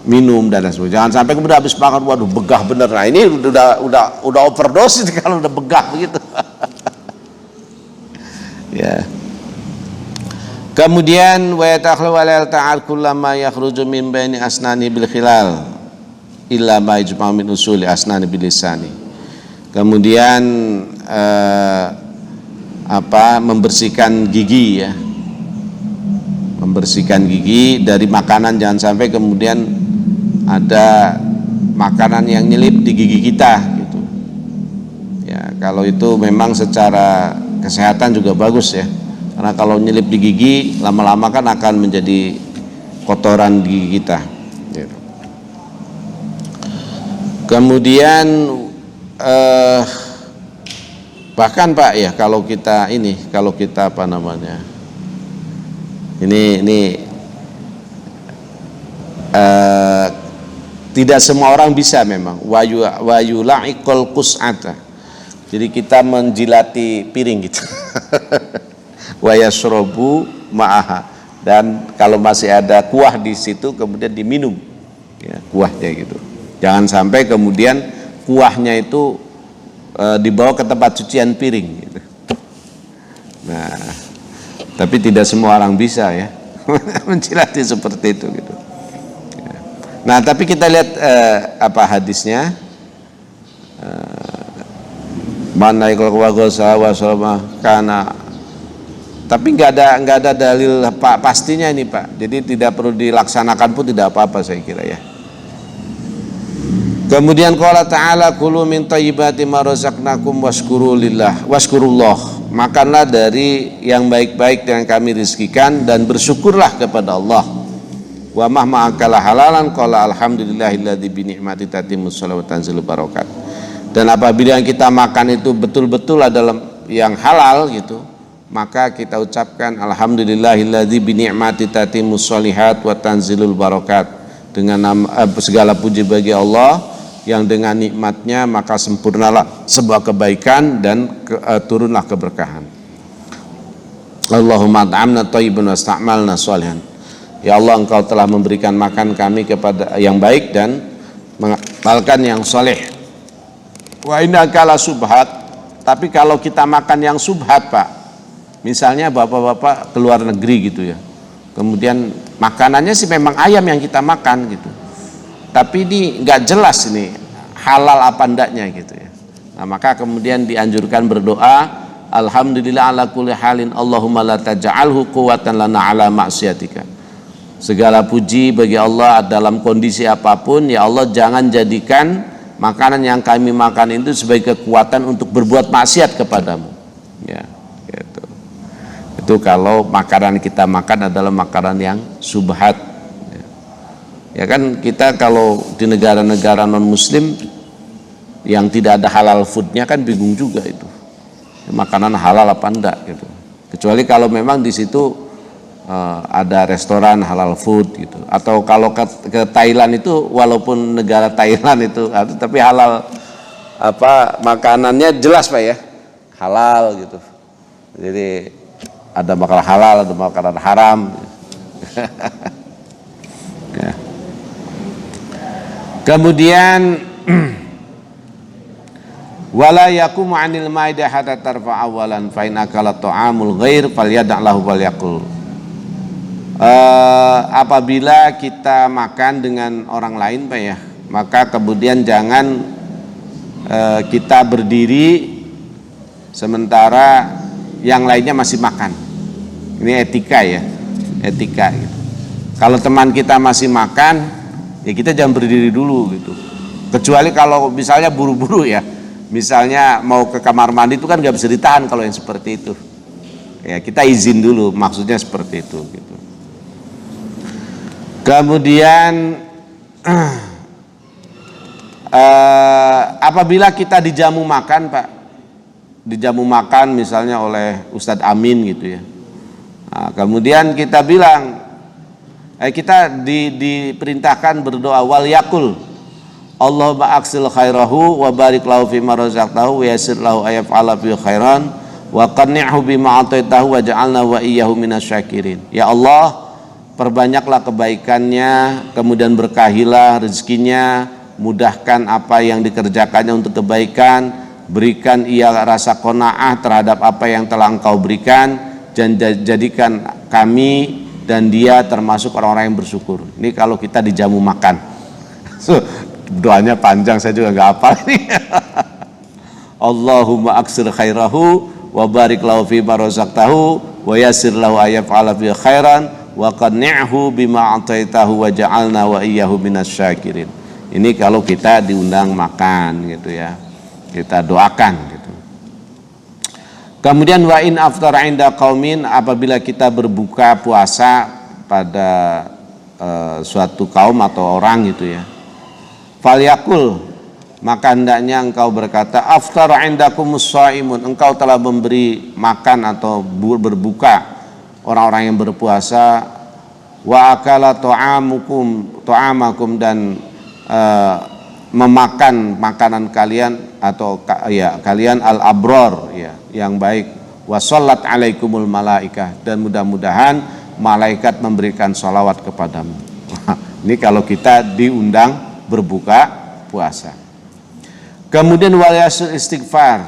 minum dan lain sebagainya. Jangan sampai kemudian habis makan waduh begah bener. Nah, ini udah overdosis kalau udah begah begitu. Ya. Kemudian wa yatakhlu wa la ta'al kullama yakhruju min baini asnani bil khilal illa ma yajma'u min usuli asnani bil lisani. Kemudian membersihkan gigi ya. Membersihkan gigi dari makanan, jangan sampai kemudian ada makanan yang nyelip di gigi kita gitu. Ya, kalau itu memang secara kesehatan juga bagus ya. Karena kalau nyelip di gigi lama-lama kan akan menjadi kotoran gigi kita. Gitu. Kemudian bahkan Pak ya kalau kita ini tidak semua orang bisa memang wayulaikul qus'ata. Jadi kita menjilati piring gitu. Wayasrobu ma'aha, dan kalau masih ada kuah di situ kemudian diminum ya, kuahnya gitu. Jangan sampai kemudian kuahnya itu dibawa ke tempat cucian piring gitu. Nah, tapi tidak semua orang bisa ya menjilati seperti itu gitu. Nah, tapi kita lihat hadisnya. Mana ikul wagosa wasolma karena, tapi nggak ada dalil pastinya ini Pak. Jadi tidak perlu dilaksanakan pun tidak apa-apa saya kira ya. Kemudian qala ta'ala kulu min thayyibati ma razaqnakum washkurullah. Makanlah dari yang baik-baik yang kami rizkikan dan bersyukurlah kepada Allah. Wa mahma akala halalan qala alhamdulillahilladzi bi ni'mati tatimmus shalawat tanzilul barakat. Dan apabila yang kita makan itu betul-betul adalah yang halal gitu, maka kita ucapkan alhamdulillahilladzi bi ni'mati tatimmus shalihat wa tanzilul barakat. Dengan segala puji bagi Allah yang dengan nikmatnya maka sempurnalah sebuah kebaikan dan turunlah keberkahan. Allahumma at'amna thayyiban wa asta'malna shalihan. Ya Allah, Engkau telah memberikan makan kami kepada yang baik dan mengamalkan yang saleh. Wa innaka la subhat. Tapi kalau kita makan yang subhat Pak, misalnya bapak-bapak ke luar negeri gitu ya, kemudian makanannya sih memang ayam yang kita makan gitu, tapi ini nggak jelas ini halal apa ndaknya gitu ya. Nah, maka kemudian dianjurkan berdoa, alhamdulillah ala kulli halin, Allahumma la taj'alhu quwwatan lana ala ma'siyatika. Segala puji bagi Allah dalam kondisi apapun, ya Allah jangan jadikan makanan yang kami makan itu sebagai kekuatan untuk berbuat maksiat kepadamu. Ya, gitu. Itu kalau makanan kita makan adalah makanan yang subhat. Ya kan kita kalau di negara-negara non muslim yang tidak ada halal foodnya kan bingung juga itu. Makanan halal apa enggak gitu. Kecuali kalau memang di situ ada restoran halal food gitu, atau kalau ke Thailand itu walaupun negara Thailand itu tapi halal makanannya jelas Pak ya, halal gitu. Jadi ada makanan halal, ada makanan haram. Ya. Kemudian wala yaqumu 'anil maidah hatta tarfa awalan fa in akala ta'amul ghair falyada' lahu walyaqul. Apabila kita makan dengan orang lain Pak ya, maka kemudian jangan kita berdiri sementara yang lainnya masih makan. Ini etika ya, etika gitu. Kalau teman kita masih makan, ya kita jangan berdiri dulu gitu. Kecuali kalau misalnya buru-buru ya, misalnya mau ke kamar mandi itu kan nggak bisa ditahan kalau yang seperti itu. Ya kita izin dulu, maksudnya seperti itu gitu. Kemudian apabila kita dijamu makan Pak, dijamu makan misalnya oleh Ustadz Amin gitu ya. Nah, kemudian kita bilang, kita diperintahkan berdoa wal yakul Allahumma aksil khairahu wa barik lahu fima razaqtahu wa yassir lahu ayaf'ala fi khairan wa qanni'hu bima ataitahu wa ja'alna wa iyyahu minasyakirin. Ya Allah, perbanyaklah kebaikannya, kemudian berkahilah rezekinya, mudahkan apa yang dikerjakannya untuk kebaikan, berikan ia rasa qanaah terhadap apa yang telah Engkau berikan, dan jadikan kami dan dia termasuk orang-orang yang bersyukur. Ini kalau kita dijamu makan. Doanya panjang, saya juga nggak hafal ini. Allahumma aksir khairahu wa barik lahu fi ma razaqtahu wa yassir lahu ayaf'ala fi khairan wa qanni'hu bima ataitahu wa ja'alna wa iyyahu minasyakirin. Ini kalau kita diundang makan gitu ya. Kita doakan gitu. Kemudian wa in aftara inda qaumin, apabila kita berbuka puasa pada suatu kaum atau orang gitu ya. Falyakul, maka hendaknya engkau berkata aftara indakumus shaimun, engkau telah memberi makan atau berbuka orang-orang yang berpuasa, wa akala ta'amakum dan memakan makanan kalian atau ya kalian al-abror ya yang baik, wa shallat alaikumul malaikah, dan mudah-mudahan malaikat memberikan sholawat kepadamu. Ini kalau kita diundang berbuka puasa. Kemudian wal yasul istighfar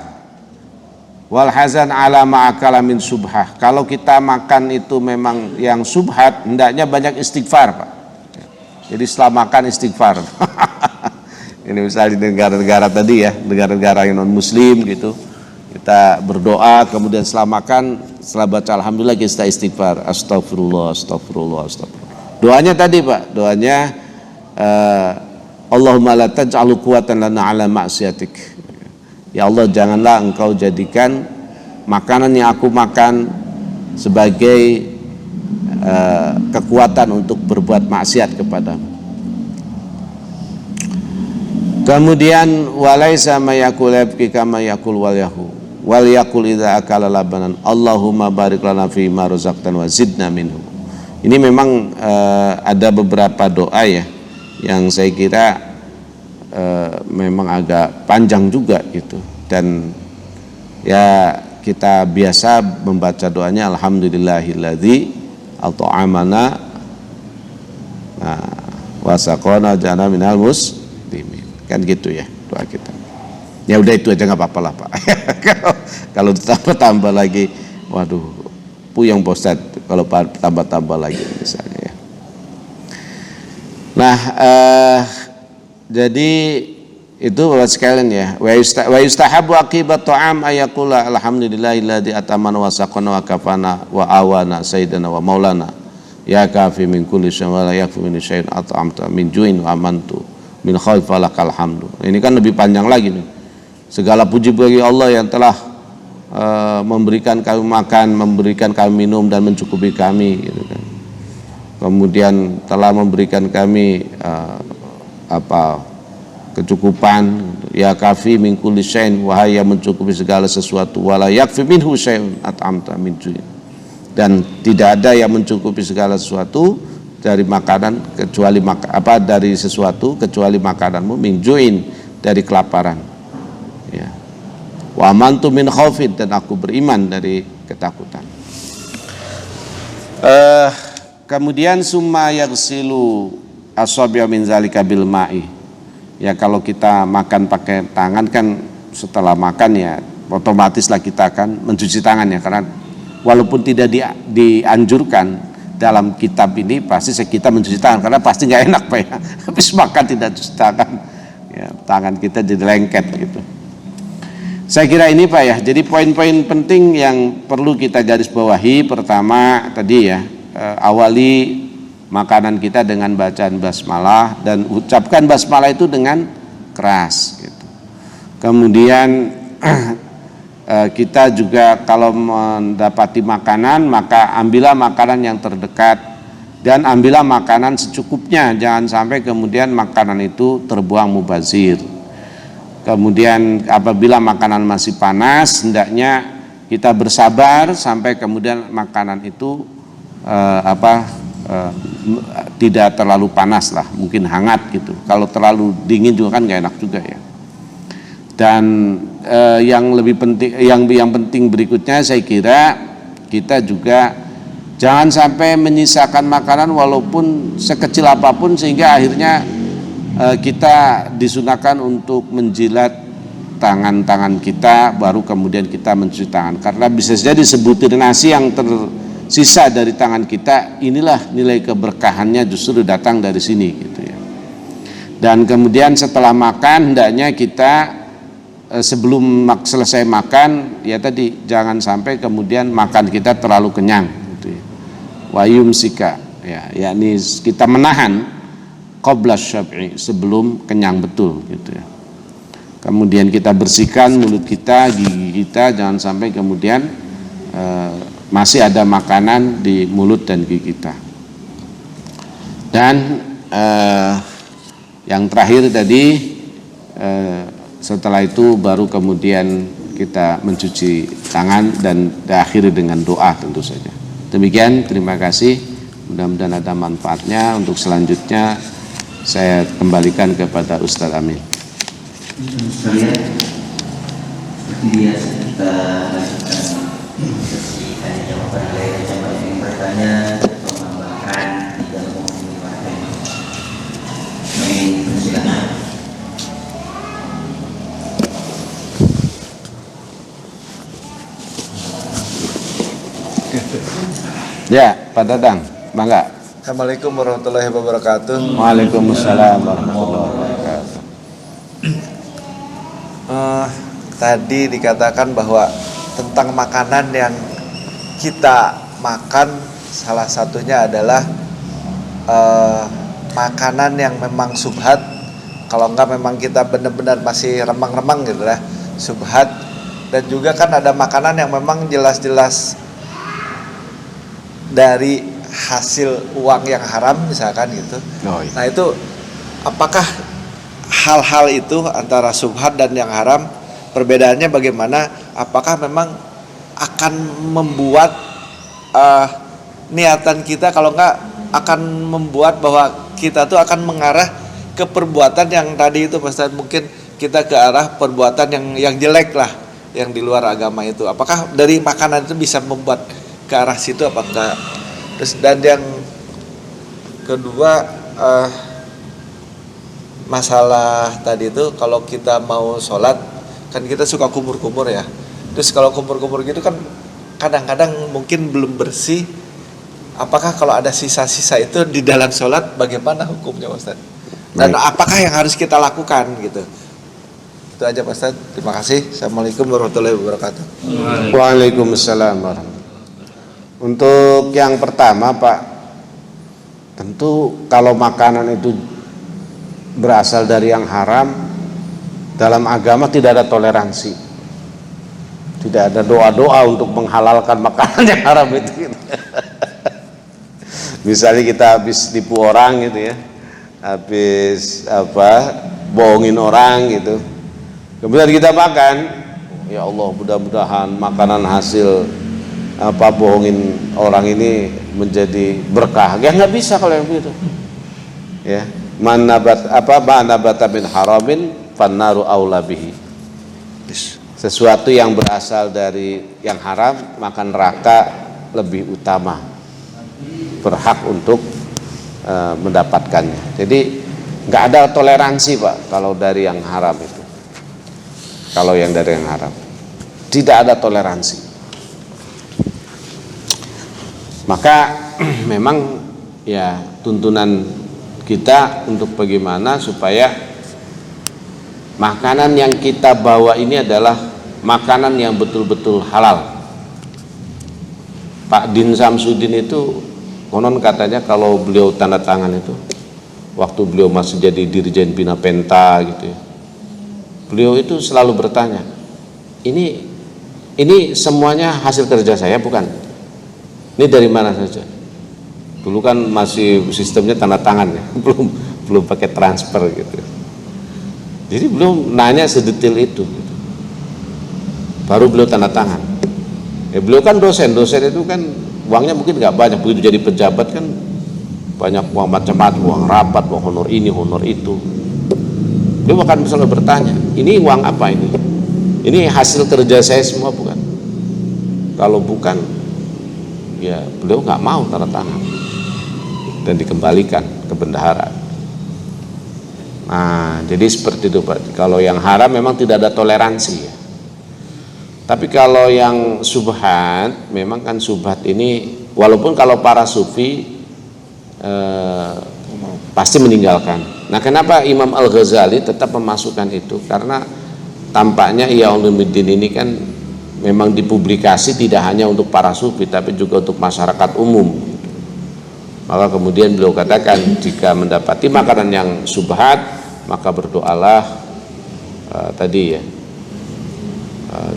wal hazan ala ma'akala min subhah. Kalau kita makan itu memang yang subhat, hendaknya banyak istighfar Pak. Jadi setelah makan istighfar. Ini misalnya di negara-negara tadi ya, negara-negara yang non muslim gitu, kita berdoa kemudian setelah makan, setelah baca alhamdulillah kita istighfar, astagfirullah, astagfirullah, astagfirullah. Doanya tadi Pak, doanya Allahumma la taj'alu quwwatan lana ala ma'siyatik. Ya Allah, janganlah engkau jadikan makanan yang aku makan sebagai kekuatan untuk berbuat maksiat kepadamu. Kemudian walaisa mayakul yabki kama yakul wal yakul idza akala labanan Allahumma barik lana fi ma razaqtana wa zidna minhu. Ini memang ada beberapa doa ya yang saya kira memang agak panjang juga gitu, dan ya kita biasa membaca doanya alhamdulillahilladzi at'amana wa saqana jana minal muslimin. Kan gitu ya doa kita. Ya udah itu aja nggak apa-apa lah Pak. Kalau tambah lagi, waduh, puyeng Pak Ustadz kalau tambah lagi misalnya ya. Nah, jadi itu Bapak sekalian ya. Wa yustahabu aqibat ta'am ayaqula alhamdulillahilladzi atamana wa saqana wa kafana wa awana sayyidana wa maulana ya kafi min kulli syai'in wa la yakfi min syai'in at'amta min ju'in wa amantu min khauf falakal hamdu. Ini kan lebih panjang lagi nih. Segala puji bagi Allah yang telah memberikan kami makan, memberikan kami minum dan mencukupi kami gitu kan. Kemudian telah memberikan kami kecukupan, ya kafi min kulli syai'in, wahai yang mencukupi segala sesuatu, wala yakfi minhu syai'un at'amta min ju'in, dan tidak ada yang mencukupi segala sesuatu dari makanan kecuali dari sesuatu kecuali makananmu, min ju'in, dari kelaparan ya. Wa amantu min khaufin, dan aku beriman dari ketakutan. Kemudian summa yaghsilu asabi'a min zalika bil ma'i. Ya kalau kita makan pakai tangan kan setelah makan ya otomatis lah kita akan mencuci tangan ya, karena walaupun tidak dianjurkan dalam kitab ini pasti kita mencuci tangan, karena pasti nggak enak Pak ya. Habis makan tidak cuci tangan ya, tangan kita jadi lengket gitu. Saya kira ini Pak ya, jadi poin-poin penting yang perlu kita garis bawahi. Pertama tadi ya, awali makanan kita dengan bacaan basmalah dan ucapkan basmalah itu dengan keras gitu. Kemudian kita juga kalau mendapati makanan, maka ambillah makanan yang terdekat dan ambillah makanan secukupnya, jangan sampai kemudian makanan itu terbuang mubazir. Kemudian apabila makanan masih panas, hendaknya kita bersabar sampai kemudian makanan itu tidak terlalu panas lah, mungkin hangat gitu. Kalau terlalu dingin juga kan gak enak juga ya. Dan yang lebih penting, yang penting berikutnya saya kira kita juga jangan sampai menyisakan makanan walaupun sekecil apapun sehingga akhirnya kita disunahkan untuk menjilat tangan-tangan kita baru kemudian kita mencuci tangan, karena bisa jadi sebutir nasi yang tersisa dari tangan kita inilah nilai keberkahannya justru datang dari sini gitu ya. Dan kemudian setelah makan hendaknya kita sebelum selesai makan ya tadi jangan sampai kemudian makan kita terlalu kenyang gitu ya. Wayum sika ya, yakni kita menahan qabla syab'i, sebelum kenyang betul gitu ya. Kemudian kita bersihkan mulut kita, gigi kita, jangan sampai kemudian masih ada makanan di mulut dan gigi kita. Dan yang terakhir tadi setelah itu baru kemudian kita mencuci tangan dan diakhiri dengan doa tentu saja. Demikian, terima kasih. Mudah-mudahan ada manfaatnya. Untuk selanjutnya saya kembalikan kepada Ustadz Amin. Sekalian, seperti biasa kita lanjutkan sesi tanya jawab pada jamaah yang bertanya atau menambahkan di dalam umum materi. Silakan. Ya, Pak Dadang, bangga. Assalamualaikum warahmatullahi wabarakatuh. Waalaikumsalam warahmatullahi wabarakatuh. Tadi dikatakan bahwa tentang makanan yang kita makan salah satunya adalah makanan yang memang subhat. Kalau enggak memang kita benar-benar masih remang-remang gitu lah, subhat. Dan juga kan ada makanan yang memang jelas-jelas dari hasil uang yang haram misalkan gitu. Oh, iya. Nah itu apakah hal-hal itu antara subhat dan yang haram perbedaannya bagaimana? Apakah memang akan membuat niatan kita, kalau enggak akan membuat bahwa kita tuh akan mengarah ke perbuatan yang tadi itu Ustaz, mungkin kita ke arah perbuatan yang jelek lah, yang di luar agama itu. Apakah dari makanan itu bisa membuat ke arah situ apakah? Terus dan yang kedua masalah tadi itu kalau kita mau sholat kan kita suka kumur-kumur ya. Terus kalau kumur-kumur gitu kan kadang-kadang mungkin belum bersih. Apakah kalau ada sisa-sisa itu di dalam sholat bagaimana hukumnya Ustaz? Dan apakah yang harus kita lakukan gitu? Itu aja Pak Ustaz. Terima kasih. Assalamualaikum warahmatullahi wabarakatuh. Waalaikumsalam warahmatullahi. Untuk yang pertama Pak, tentu kalau makanan itu berasal dari yang haram, dalam agama tidak ada toleransi, tidak ada doa-doa untuk menghalalkan makanan yang haram itu. Misalnya kita habis tipu orang gitu ya, habis bohongin orang gitu, kemudian kita makan, ya Allah mudah-mudahan makanan hasil bohongin orang ini menjadi berkah. Ya nggak bisa kalau yang begitu. Ya, manabata min haramin fannaru aula bihi. Sesuatu yang berasal dari yang haram maka neraka lebih utama, berhak untuk mendapatkannya. Jadi nggak ada toleransi Pak kalau dari yang haram itu. Kalau yang dari yang haram tidak ada toleransi. Maka memang ya tuntunan kita untuk bagaimana supaya makanan yang kita bawa ini adalah makanan yang betul-betul halal. Pak Din Samsudin itu konon katanya kalau beliau tanda tangan itu waktu beliau masih jadi Dirjen Bina Penta gitu ya, beliau itu selalu bertanya, ini semuanya hasil kerja saya bukan? Ini dari mana saja? Dulu kan masih sistemnya tanda tangan ya, belum pakai transfer gitu. Jadi belum nanya sedetail itu gitu. Baru beliau tanda tangan. Beliau kan dosen itu kan uangnya mungkin nggak banyak, begitu jadi pejabat kan banyak uang macam-macam, uang rapat, uang honor ini, honor itu. Dia akan selalu bertanya, ini uang apa ini? Ini hasil kerja saya semua bukan? Kalau bukan, ya beliau nggak mau tanda tangan dan dikembalikan ke bendahara. Nah, jadi seperti itu Pak. Kalau yang haram memang tidak ada toleransi ya. Tapi kalau yang subhat, memang kan subhat ini walaupun kalau para sufi pasti meninggalkan. Nah, kenapa Imam Al-Ghazali tetap memasukkan itu? Karena tampaknya Ihya Ulumuddin ini kan memang dipublikasi tidak hanya untuk para sufi tapi juga untuk masyarakat umum. Maka kemudian beliau katakan jika mendapati makanan yang subhat maka berdoalah tadi ya.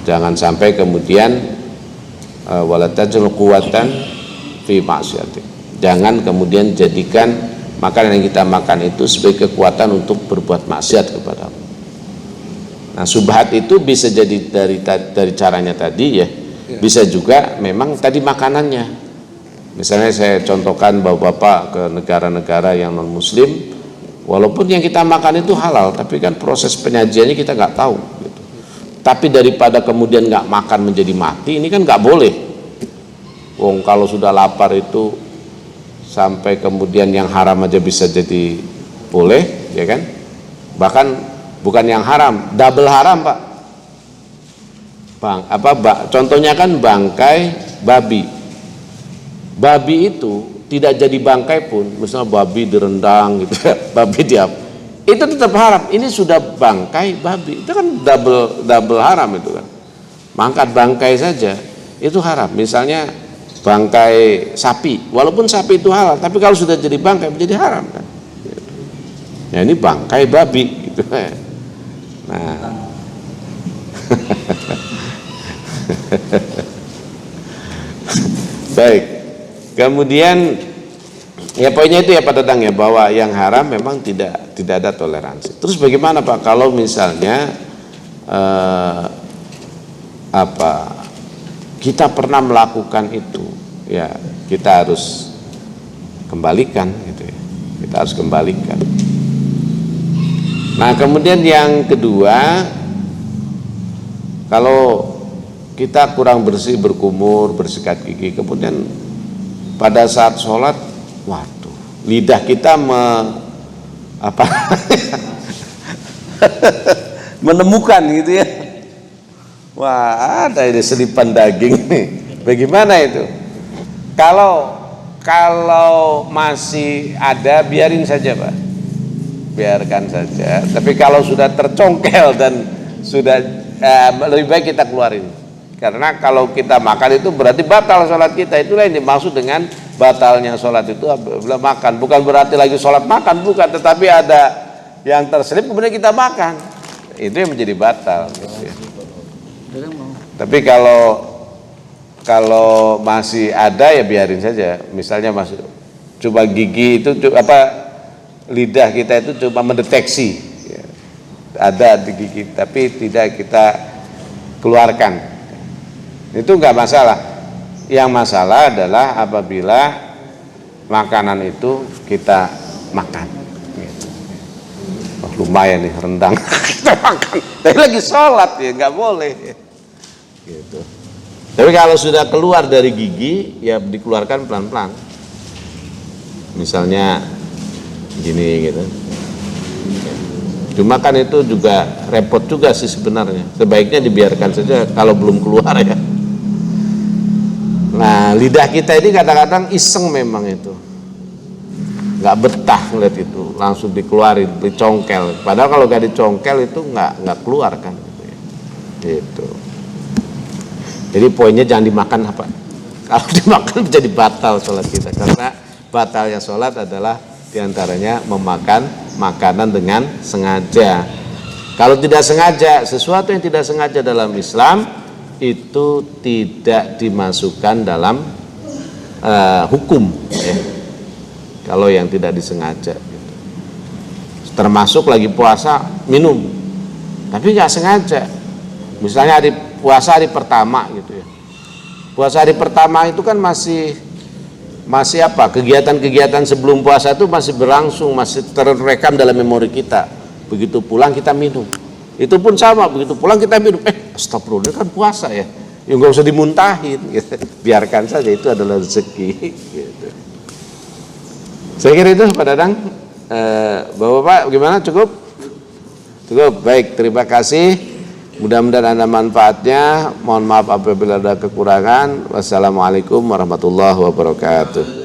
Jangan sampai kemudian wala tajal quwatan fi ma'siyati. Jangan kemudian jadikan makanan yang kita makan itu sebagai kekuatan untuk berbuat maksiat kepada Allah. Nah, subhat itu bisa jadi dari caranya tadi ya. Bisa juga memang tadi makanannya. Misalnya saya contohkan bapak-bapak ke negara-negara yang non muslim, walaupun yang kita makan itu halal, tapi kan proses penyajiannya kita nggak tahu gitu. Tapi daripada kemudian nggak makan menjadi mati, ini kan nggak boleh. Wong kalau sudah lapar itu sampai kemudian yang haram aja bisa jadi boleh, ya kan? Bahkan bukan yang haram, double haram Pak. Contohnya kan bangkai babi. Babi itu tidak jadi bangkai pun, misalnya babi direndang gitu, babi diap, itu tetap haram. Ini sudah bangkai babi, itu kan double haram itu kan. Mangkat bangkai saja itu haram. Misalnya bangkai sapi, walaupun sapi itu halal, tapi kalau sudah jadi bangkai menjadi haram kan. Ya ini bangkai babi gitu. Nah. Baik. Kemudian ya poinnya itu ya Pak Dadang ya, bahwa yang haram memang tidak ada toleransi. Terus bagaimana Pak kalau misalnya kita pernah melakukan itu, ya kita harus kembalikan gitu ya. Kita harus kembalikan. Nah, kemudian yang kedua, kalau kita kurang bersih, berkumur, bersikat gigi, kemudian pada saat sholat, waduh, lidah kita menemukan gitu ya. Wah, ada ini selipan daging nih. Bagaimana itu? Kalau masih ada, biarin saja Pak. Biarkan saja. Tapi kalau sudah tercongkel dan sudah lebih baik kita keluarin. Karena kalau kita makan itu berarti batal sholat kita. Itulah yang dimaksud dengan batalnya sholat itu adalah makan. Bukan berarti lagi sholat makan, bukan. Tetapi ada yang terselip kemudian kita makan. Itu yang menjadi batal. Gitu ya. Tapi kalau masih ada ya biarin saja. Misalnya masih coba gigi itu lidah kita itu cuma mendeteksi ya, ada di gigi tapi tidak kita keluarkan. Itu enggak masalah. Yang masalah adalah apabila makanan itu kita makan gitu. Oh, lumayan nih rendang kita makan tapi lagi sholat ya nggak boleh gitu. Tapi kalau sudah keluar dari gigi ya dikeluarkan pelan-pelan, misalnya gini gitu. Cuma kan itu juga repot juga sih sebenarnya, sebaiknya dibiarkan saja kalau belum keluar ya. Nah, lidah kita ini kadang-kadang iseng memang itu, nggak betah ngeliat itu, langsung dikeluarin, dicongkel. Padahal kalau nggak dicongkel itu nggak keluar kan, gitu ya. Gitu. Jadi poinnya jangan dimakan apa? Kalau dimakan jadi batal sholat kita, karena batalnya sholat adalah diantaranya memakan makanan dengan sengaja. Kalau tidak sengaja, sesuatu yang tidak sengaja dalam Islam itu tidak dimasukkan dalam hukum ya. Kalau yang tidak disengaja gitu. Termasuk lagi puasa minum tapi nggak sengaja, misalnya puasa hari pertama gitu ya. Puasa hari pertama itu kan masih kegiatan-kegiatan sebelum puasa itu masih berlangsung, masih terekam dalam memori kita. Begitu pulang kita minum, itu pun sama, begitu pulang kita minum, astagfirullah kan puasa ya, nggak usah dimuntahin gitu. Biarkan saja, itu adalah rezeki gitu. Saya kira itu Pak Dadang. Bapak-bapak gimana, cukup? Baik, terima kasih, mudah-mudahan ada manfaatnya. Mohon maaf apabila ada kekurangan. Wassalamualaikum warahmatullahi wabarakatuh.